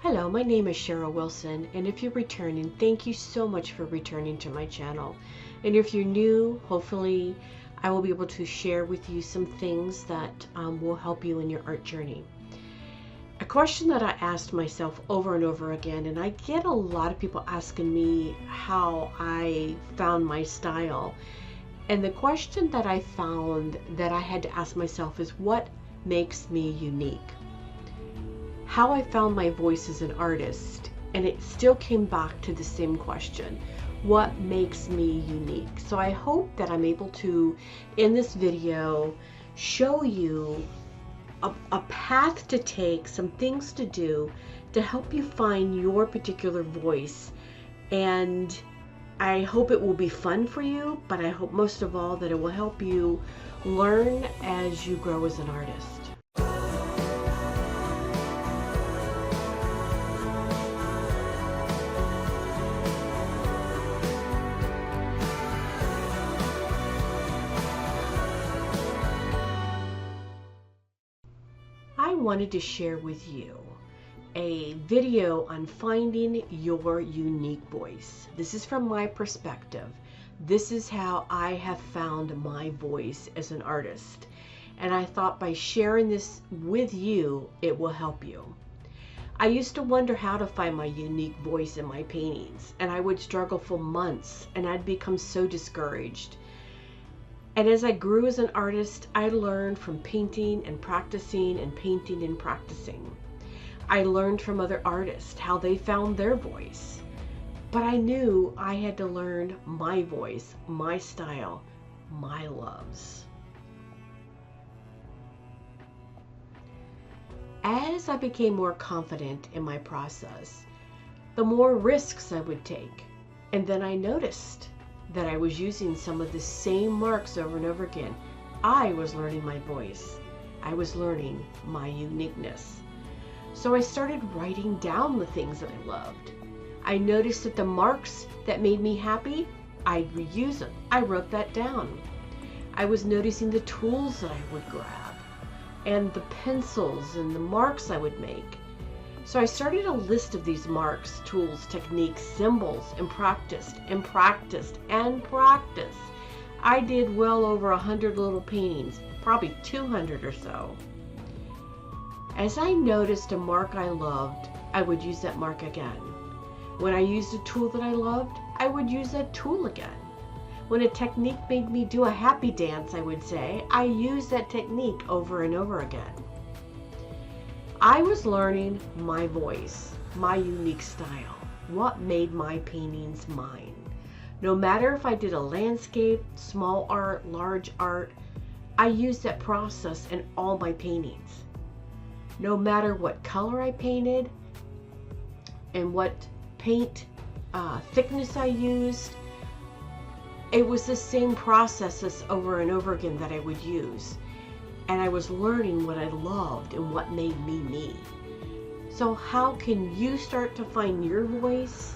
Hello, my name is Cheryl Wilson, and if you're returning, thank you so much for returning to my channel. And if you're new, hopefully I will be able to share with you some things that will help you in your art journey. A question that I asked myself over and over again, and I get a lot of people asking me how I found my style. And the question that I found that I had to ask myself is, what makes me unique? How I found my voice as an artist, and it still came back to the same question: what makes me unique? So I hope that I'm able to, in this video, show you a path to take, some things to do to help you find your particular voice. And I hope it will be fun for you, but I hope most of all that it will help you learn as you grow as an artist. I wanted to share with you a video on finding your unique voice. This is from my perspective. This is how I have found my voice as an artist. And I thought by sharing this with you, it will help you. I used to wonder how to find my unique voice in my paintings, and I would struggle for months, and I'd become so discouraged. And as I grew as an artist, I learned from painting and practicing and painting and practicing. I learned from other artists how they found their voice. But I knew I had to learn my voice, my style, my loves. As I became more confident in my process, the more risks I would take. And then I noticed that I was using some of the same marks over and over again. I was learning my voice. I was learning my uniqueness. So I started writing down the things that I loved. I noticed that the marks that made me happy, I'd reuse them. I wrote that down. I was noticing the tools that I would grab and the pencils and the marks I would make. So I started a list of these marks, tools, techniques, symbols, and practiced and practiced and practiced. I did well over 100 little paintings, probably 200 or so. As I noticed a mark I loved, I would use that mark again. When I used a tool that I loved, I would use that tool again. When a technique made me do a happy dance, I would say, I used that technique over and over again. I was learning my voice, my unique style, what made my paintings mine. No matter if I did a landscape, small art, large art, I used that process in all my paintings. No matter what color I painted and what paint thickness I used, it was the same processes over and over again that I would use. And I was learning what I loved and what made me me. So how can you start to find your voice?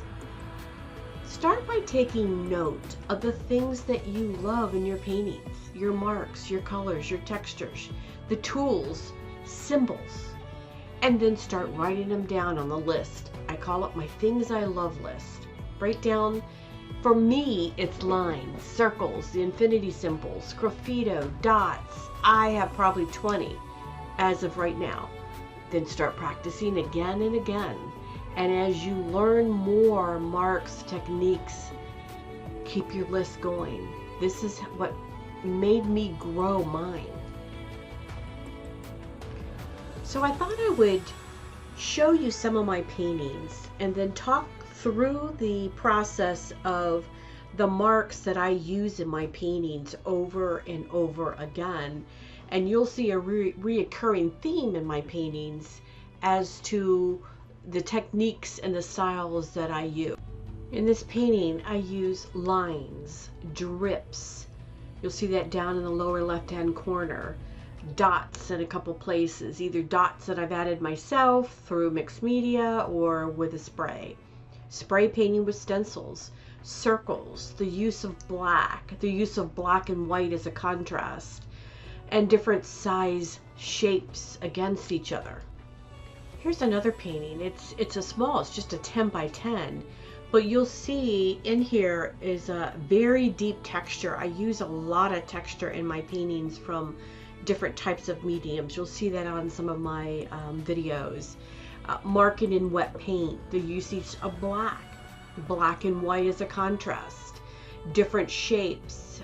Start by taking note of the things that you love in your paintings, your marks, your colors, your textures, the tools, symbols, and then start writing them down on the list. I call it my things I love list. Write down, for me, it's lines, circles, the infinity symbols, graffito, dots. I have probably 20 as of right now. Then start practicing again and again. And as you learn more marks, techniques, keep your list going. This is what made me grow mine. So I thought I would show you some of my paintings and then talk through the process of the marks that I use in my paintings over and over again. And you'll see a reoccurring theme in my paintings as to the techniques and the styles that I use. In this painting, I use lines, drips. You'll see that down in the lower left-hand corner. Dots in a couple places, either dots that I've added myself through mixed media or with a spray. Spray painting with stencils, circles, the use of black and white as a contrast, and different size shapes against each other. Here's another painting. It's just a 10 by 10, but you'll see in here is a very deep texture. I use a lot of texture in my paintings from different types of mediums. You'll see that on some of my videos. Marking in wet paint, the usage of black and white as a contrast, different shapes,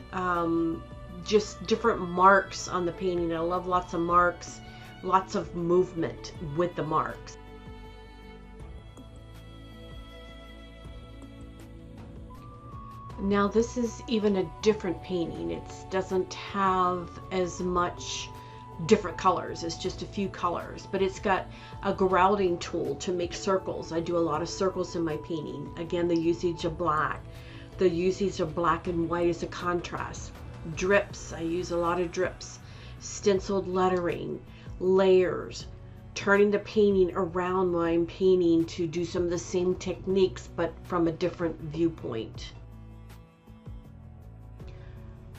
just different marks on the painting. I love lots of marks, lots of movement with the marks. Now this is even a different painting. It doesn't have as much different colors. It's just a few colors, but it's got a grouting tool to make circles. I do a lot of circles in my painting. Again, the usage of black and white as a contrast. Drips, I use a lot of drips. Stenciled lettering, layers, turning the painting around while I'm painting to do some of the same techniques but from a different viewpoint.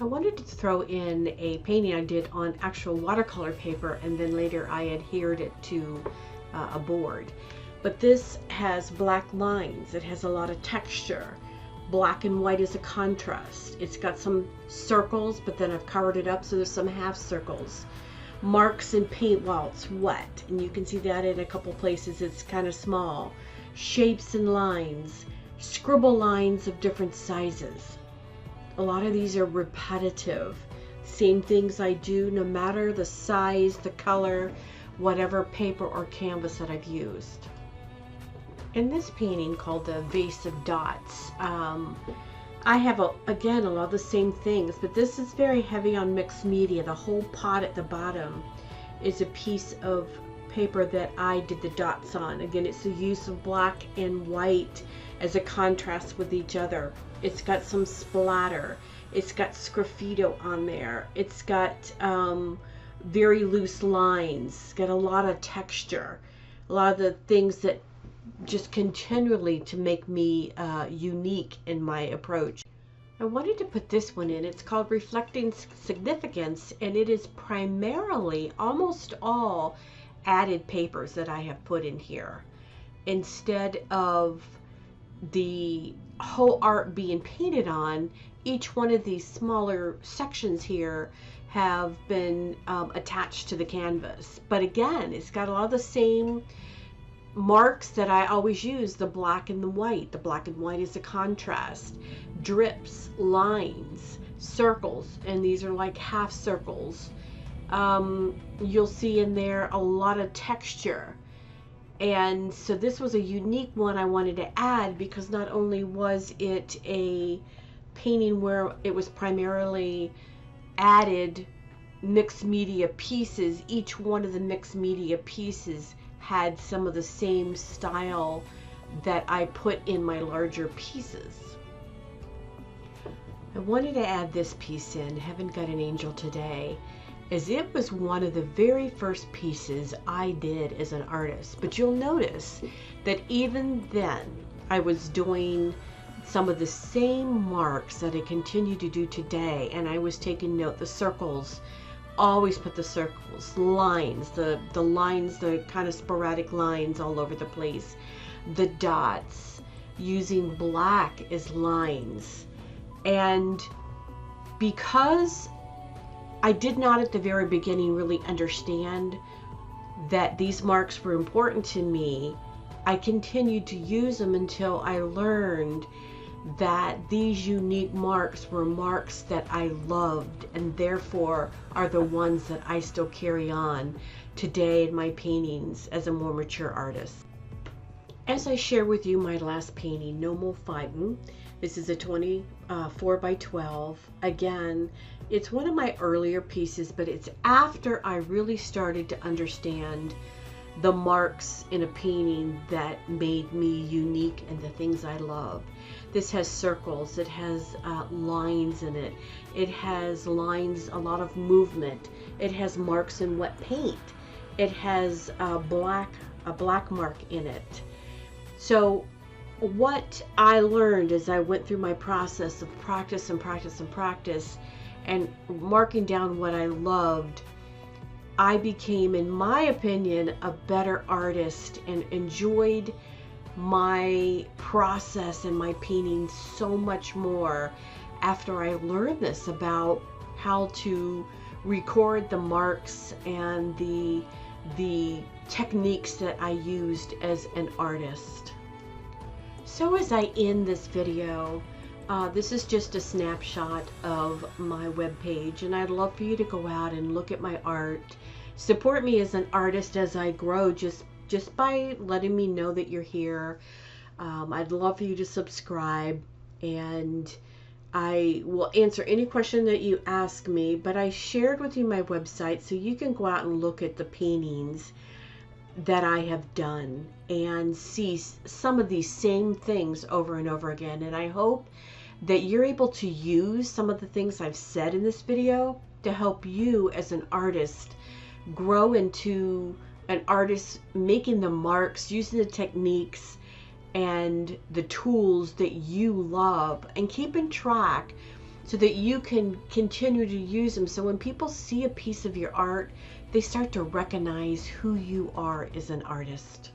I wanted to throw in a painting I did on actual watercolor paper, and then later I adhered it to a board. But this has black lines. It has a lot of texture. Black and white as a contrast. It's got some circles, but then I've covered it up so there's some half circles. Marks in paint while it's wet, and you can see that in a couple places. It's kind of small. Shapes and lines. Scribble lines of different sizes. A lot of these are repetitive. Same things I do no matter the size, the color, whatever paper or canvas that I've used. In this painting called the Vase of Dots, I have, again, a lot of the same things, but this is very heavy on mixed media. The whole pot at the bottom is a piece of paper that I did the dots on. Again, it's the use of black and white as a contrast with each other. It's got some splatter. It's got sgraffito on there. It's got very loose lines. It's got a lot of texture. A lot of the things that just continually to make me unique in my approach. I wanted to put this one in. It's called Reflecting Significance, and it is primarily almost all added papers that I have put in here. Instead of the whole art being painted on, each one of these smaller sections here have been attached to the canvas. But again, it's got a lot of the same marks that I always use, the black and the white. The black and white is a contrast. Drips, lines, circles, and these are like half circles. You'll see in there a lot of texture. And so this was a unique one I wanted to add because not only was it a painting where it was primarily added mixed media pieces, each one of the mixed media pieces had some of the same style that I put in my larger pieces. I wanted to add this piece in, Haven't Got an Angel Today, as it was one of the very first pieces I did as an artist. But you'll notice that even then I was doing some of the same marks that I continue to do today, and I was taking note. The circles, always put the circles, lines, the lines, the kind of sporadic lines all over the place, the dots, using black as lines. And because I did not at the very beginning really understand that these marks were important to me, I continued to use them until I learned that these unique marks were marks that I loved, and therefore are the ones that I still carry on today in my paintings as a more mature artist. As I share with you my last painting, No More Fightin', this is a 24 by 12. Again, it's one of my earlier pieces, but it's after I really started to understand the marks in a painting that made me unique and the things I love. This has circles, it has lines in it, it has lines, a lot of movement, it has marks in wet paint, it has a black mark in it. So what I learned as I went through my process of practice and practice and practice and marking down what I loved, I became, in my opinion, a better artist and enjoyed my process and my painting so much more after I learned this about how to record the marks and the techniques that I used as an artist. So as I end this video, this is just a snapshot of my webpage, and I'd love for you to go out and look at my art. Support me as an artist as I grow just by letting me know that you're here. I'd love for you to subscribe, and I will answer any question that you ask me, but I shared with you my website so you can go out and look at the paintings that I have done and see some of these same things over and over again. And I hope that you're able to use some of the things I've said in this video to help you as an artist grow into an artist, making the marks, using the techniques and the tools that you love, and keeping track so that you can continue to use them. So when people see a piece of your art, they start to recognize who you are as an artist.